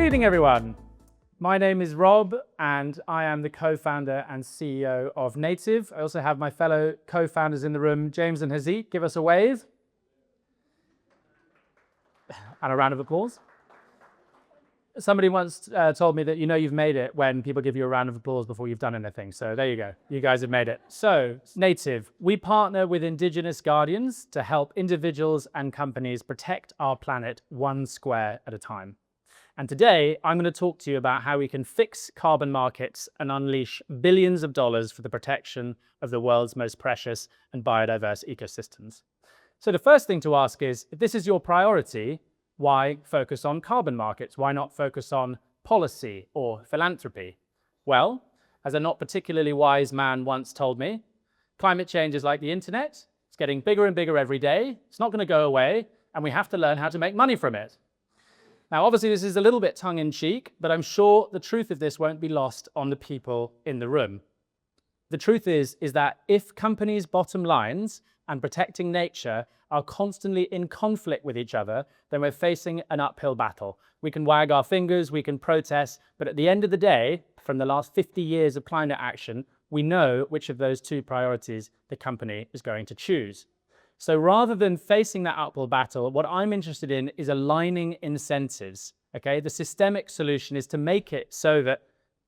evening, everyone. My name is Rob, and I am the co-founder and CEO of Native. I also have my fellow co-founders in the room, James and Hazeet. Give us a wave. And a round of applause. Somebody once told me that you've made it when people give you a round of applause before you've done anything. So there you go. You guys have made it. So, Native, we partner with Indigenous Guardians to help individuals and companies protect our planet one square at a time. And today, I'm going to talk to you about how we can fix carbon markets and unleash billions of dollars for the protection of the world's most precious and biodiverse ecosystems. So the first thing to ask is, if this is your priority, why focus on carbon markets? Why not focus on policy or philanthropy? Well, as a not particularly wise man once told me, climate change is like the internet. It's getting bigger and bigger every day. It's not going to go away, and we have to learn how to make money from it. Now, obviously, this is a little bit tongue-in-cheek, but I'm sure the truth of this won't be lost on the people in the room. The truth is that if companies' bottom lines and protecting nature are constantly in conflict with each other, then we're facing an uphill battle. We can wag our fingers, we can protest, but at the end of the day, from the last 50 years of climate action, we know which of those two priorities the company is going to choose. So rather than facing that uphill battle, what I'm interested in is aligning incentives, okay? The systemic solution is to make it so that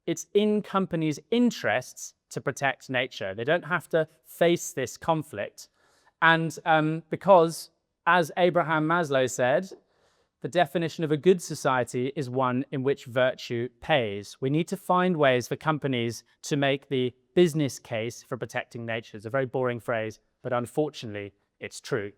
it's in companies' interests to protect nature. They don't have to face this conflict. And because, as Abraham Maslow said, the definition of a good society is one in which virtue pays. We need to find ways for companies to make the business case for protecting nature. It's a very boring phrase, but unfortunately, it's true.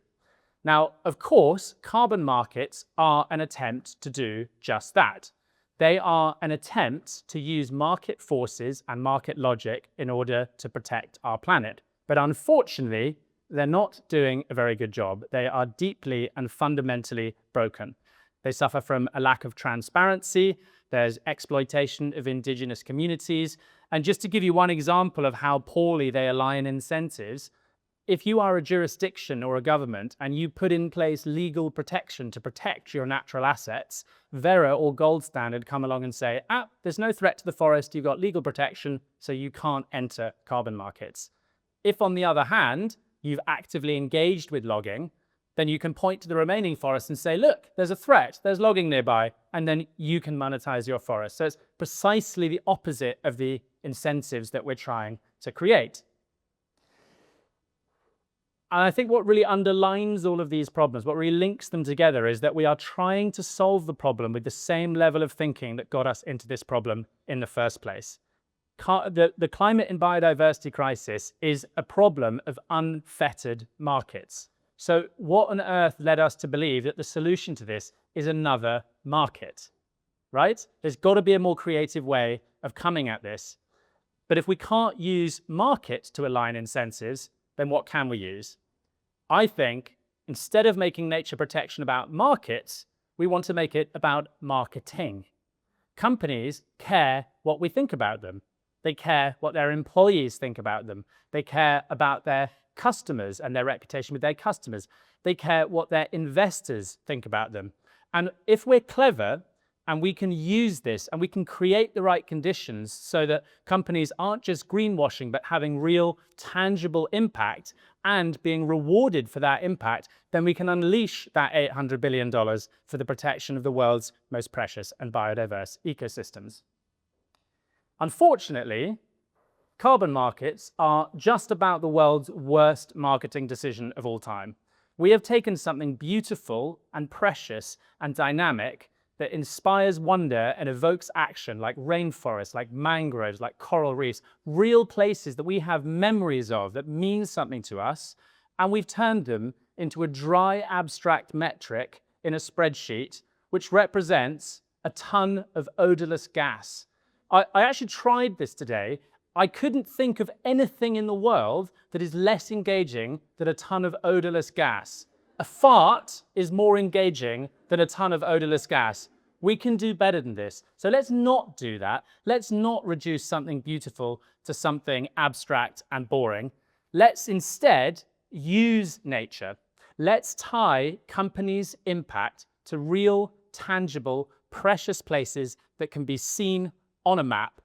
Now, of course, carbon markets are an attempt to do just that. They are an attempt to use market forces and market logic in order to protect our planet. But unfortunately, they're not doing a very good job. They are deeply and fundamentally broken. They suffer from a lack of transparency. There's exploitation of indigenous communities. And just to give you one example of how poorly they align incentives, if you are a jurisdiction or a government and you put in place legal protection to protect your natural assets, Vera or Gold Standard come along and say, there's no threat to the forest, you've got legal protection, so you can't enter carbon markets. If, on the other hand, you've actively engaged with logging, then you can point to the remaining forest and say, look, there's a threat, there's logging nearby, and then you can monetize your forest. So it's precisely the opposite of the incentives that we're trying to create. And I think what really underlines all of these problems, what really links them together, is that we are trying to solve the problem with the same level of thinking that got us into this problem in the first place. The climate and biodiversity crisis is a problem of unfettered markets. So what on earth led us to believe that the solution to this is another market, right? There's got to be a more creative way of coming at this. But if we can't use markets to align incentives, then what can we use? I think instead of making nature protection about markets, we want to make it about marketing. Companies care what we think about them. They care what their employees think about them. They care about their customers and their reputation with their customers. They care what their investors think about them. And if we're clever and we can use this and we can create the right conditions so that companies aren't just greenwashing, but having real tangible impact and being rewarded for that impact, then we can unleash that $800 billion for the protection of the world's most precious and biodiverse ecosystems. Unfortunately, carbon markets are just about the world's worst marketing decision of all time. We have taken something beautiful and precious and dynamic that inspires wonder and evokes action, like rainforests, like mangroves, like coral reefs, real places that we have memories of that mean something to us, and we've turned them into a dry, abstract metric in a spreadsheet which represents a ton of odorless gas. I actually tried this today. I couldn't think of anything in the world that is less engaging than a ton of odorless gas. A fart is more engaging than a ton of odorless gas. We can do better than this. So let's not do that. Let's not reduce something beautiful to something abstract and boring. Let's instead use nature. Let's tie companies' impact to real, tangible, precious places that can be seen on a map.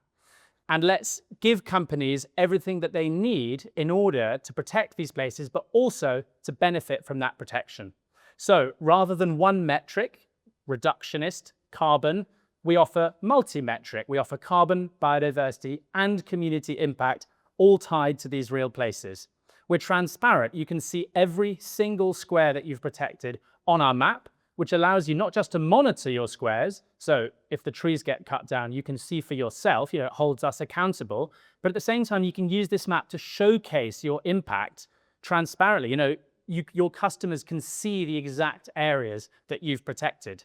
And let's give companies everything that they need in order to protect these places, but also to benefit from that protection. So rather than one metric, reductionist, carbon, we offer multi-metric. We offer carbon, biodiversity, and community impact, all tied to these real places. We're transparent. You can see every single square that you've protected on our map, which allows you not just to monitor your squares. So if the trees get cut down, you can see for yourself, it holds us accountable. But at the same time, you can use this map to showcase your impact transparently. Your customers can see the exact areas that you've protected.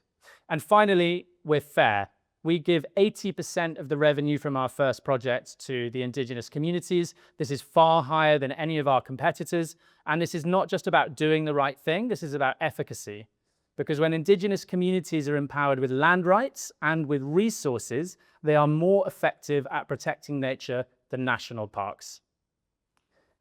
And finally, we're fair. We give 80% of the revenue from our first project to the indigenous communities. This is far higher than any of our competitors. And this is not just about doing the right thing. This is about efficacy. Because when indigenous communities are empowered with land rights and with resources, they are more effective at protecting nature than national parks.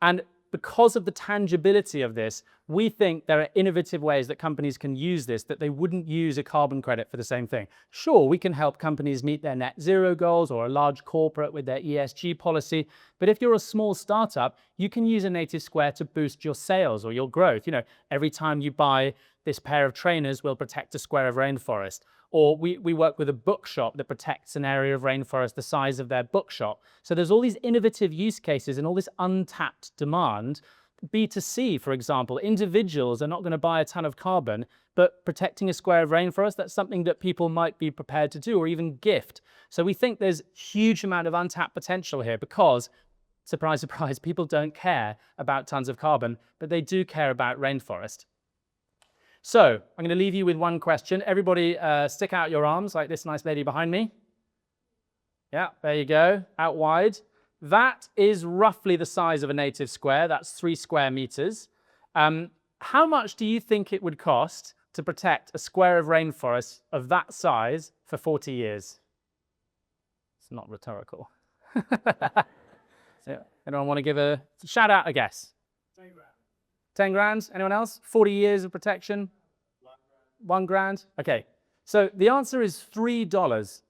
And because of the tangibility of this, we think there are innovative ways that companies can use this that they wouldn't use a carbon credit for the same thing. Sure, we can help companies meet their net zero goals or a large corporate with their ESG policy. But if you're a small startup, you can use a native square to boost your sales or your growth. Every time you buy this pair of trainers, we'll protect a square of rainforest. Or we work with a bookshop that protects an area of rainforest the size of their bookshop. So there's all these innovative use cases and all this untapped demand. B2C, for example, individuals are not going to buy a ton of carbon, but protecting a square of rainforest, that's something that people might be prepared to do or even gift. So we think there's huge amount of untapped potential here because, surprise, surprise, people don't care about tons of carbon, but they do care about rainforest. So I'm going to leave you with one question. Everybody stick out your arms like this nice lady behind me. Yeah, there you go, out wide. That is roughly the size of a native square. That's 3 square meters. How much do you think it would cost to protect a square of rainforest of that size for 40 years? It's not rhetorical. So, anyone want to give a shout out, a guess? 10 grand. 10 grand? Anyone else? 40 years of protection? 1 grand? Okay. So the answer is $3.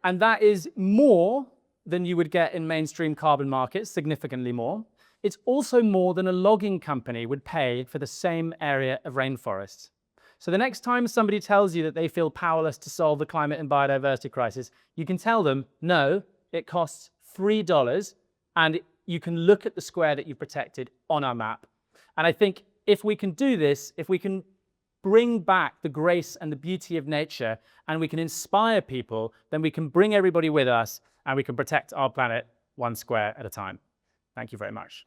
And that is more than you would get in mainstream carbon markets, significantly more. It's also more than a logging company would pay for the same area of rainforest. So the next time somebody tells you that they feel powerless to solve the climate and biodiversity crisis, you can tell them, no, it costs $3, and you can look at the square that you protected on our map. And I think if we can do this, if we can bring back the grace and the beauty of nature, and we can inspire people, then we can bring everybody with us, and we can protect our planet 1 square at a time. Thank you very much.